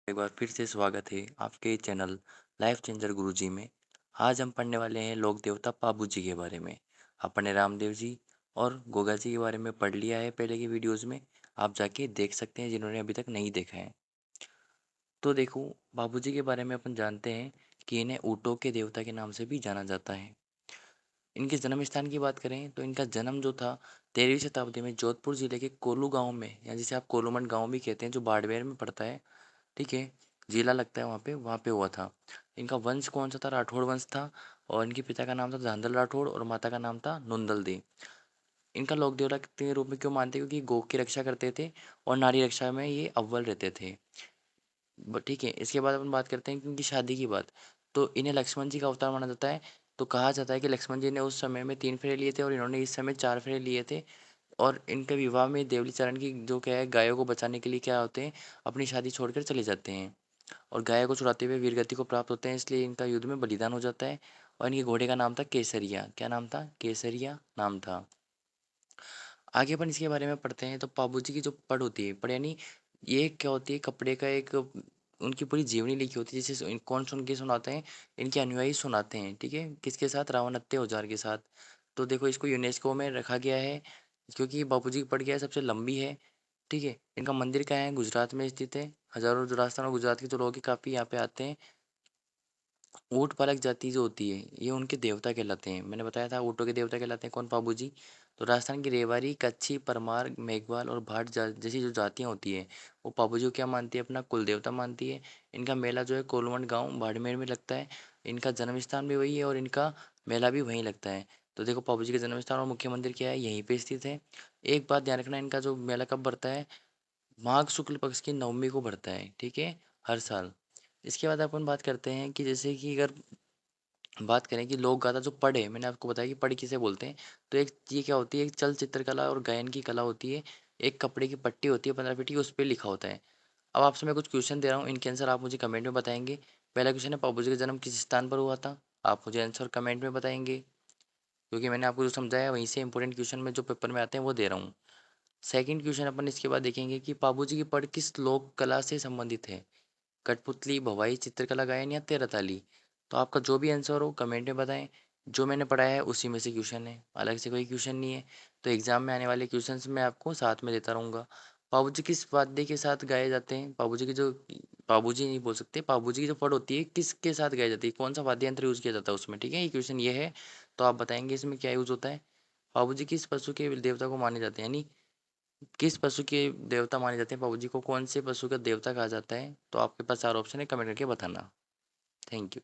एक बार फिर से स्वागत है आपके चैनल लाइफ चेंजर गुरुजी में। आज हम पढ़ने वाले हैं लोक देवता पाबू जी के बारे में। अपने रामदेव जी और गोगा जी के बारे में पढ़ लिया है पहले की वीडियोस में। आप जाके देख सकते हैं जिन्होंने अभी तक नहीं देखा है। तो देखो, बाबू जी के बारे में अपन जानते हैं कि इन्हें ऊँटों के देवता के नाम से भी जाना जाता है। इनके जन्म स्थान की बात करें तो इनका जन्म जो था 13वीं शताब्दी में जोधपुर जिले के कोल्लू गांव में, या जिसे आप कोल्लूमंड गांव भी कहते हैं, जो बाड़मेर में पड़ता है। ठीक है, जिला लगता है वहाँ पे हुआ था। इनका वंश कौन सा था? राठौड़ वंश था। और इनके पिता का नाम था धांधल राठौड़ और माता का नाम था नुंदल दे। इनका लोक देवता के रूप में क्यों मानते हैं? क्योंकि गौ की रक्षा करते थे और नारी रक्षा में ये अव्वल रहते थे। ठीक है, इसके बाद अपन बात करते हैं कि इनकी शादी की बात। तो इन्हें लक्ष्मण जी का अवतार माना जाता है। तो कहा जाता है कि लक्ष्मण जी ने उस समय में 3 फेरे लिए थे और इन्होंने इस समय 4 फेरे लिए थे। और इनके विवाह में देवली चरण की जो क्या है, गायों को बचाने के लिए क्या होते हैं, अपनी शादी छोड़कर चले जाते हैं। और गाय को छुड़ाते हुए वीरगति को प्राप्त होते हैं, इसलिए इनका युद्ध में बलिदान हो जाता है। और इनके घोड़े का नाम था केसरिया। क्या नाम था? केसरिया नाम था। आगे अपन इसके बारे में पढ़ते हैं। तो पाबू जी की जो पढ़ होती है, पढ़ यानी ये क्या होती है, कपड़े का एक उनकी पूरी जीवनी लिखी होती है, जिसे कौन सुन के सुनाते हैं? इनके अनुयायी सुनाते हैं। ठीक है, किसके साथ? रावणत्ते औजार के साथ। तो देखो, इसको यूनेस्को में रखा गया है क्योंकि बापू जी की पढ़ क्या है, सबसे लंबी है। ठीक है, इनका मंदिर क्या है, गुजरात में स्थित है। हजारों जो राजस्थान और गुजरात के जो लोग हैं काफ़ी यहाँ पे आते हैं। ऊँट पालक जाति जो होती है, ये उनके देवता कहलाते हैं। मैंने बताया था ऊँटों के देवता कहलाते हैं कौन? पाबू जी। तो राजस्थान की रेवाड़ी, कच्छी, परमार, मेघवाल और भाट जैसी जो जातियाँ होती हैं, वो पाबू जी को क्या मानती है? अपना कुल देवता मानती है। इनका मेला जो है कोलवंड गाँव बाड़मेर में लगता है। इनका जन्म स्थान भी वही है और इनका मेला भी वहीं लगता है। तो देखो, पाबू जी का जन्म स्थान और मुख्य मंदिर क्या है, यहीं पे स्थित है। एक बात ध्यान रखना, इनका जो मेला कब बढ़ता है? माघ शुक्ल पक्ष की नवमी को बढ़ता है। ठीक है, हर साल। इसके बाद अपन बात करते हैं कि जैसे कि अगर बात करें कि लोक गाथा जो पढ़े, मैंने आपको बताया कि पढ़ किसे बोलते हैं। तो एक ये क्या होती है, एक चलचित्र कला और गायन की कला होती है। एक कपड़े की पट्टी होती है 15 फीट की, उस पर लिखा होता है। अब आपसे मैं कुछ क्वेश्चन दे रहा हूँ, इनके आंसर आप मुझे कमेंट में बताएंगे। पहला क्वेश्चन है, पापू जी का जन्म किस स्थान पर हुआ था? आप मुझे आंसर कमेंट में बताएंगे, क्योंकि मैंने आपको जो समझाया वहीं से इंपॉर्टेंट क्वेश्चन में जो पेपर में आते हैं वो दे रहा हूँ। सेकंड क्वेश्चन अपन इसके बाद देखेंगे कि पापू जी की पढ़ किस लोक कला से संबंधित है? कठपुतली, भवाई, चित्रकला, गायन या तेरताली? तो आपका जो भी आंसर हो कमेंट में बताएं। जो मैंने पढ़ाया है उसी में से क्वेश्चन है, अलग से कोई क्वेश्चन नहीं है। तो एग्जाम में आने वाले क्वेश्चंस मैं आपको साथ में देता रहूँगा। पाबूजी किस वाद्य के साथ गाए जाते हैं? पाबूजी की जो, पाबूजी नहीं बोल सकते, पाबूजी की जो पढ़ होती है किसके साथ गाई जाती है? कौन सा वाद्य यंत्र यूज किया जाता है उसमें? ठीक है, ये क्वेश्चन ये है। तो आप बताएंगे इसमें क्या यूज होता है। पाबूजी किस पशु के देवता को माने जाते हैं, यानी किस पशु के देवता माने जाते हैं? बाबू जी को कौन से पशु का देवता कहा जाता है? तो आपके पास 4 ऑप्शन है, कमेंट करके बताना। Thank you.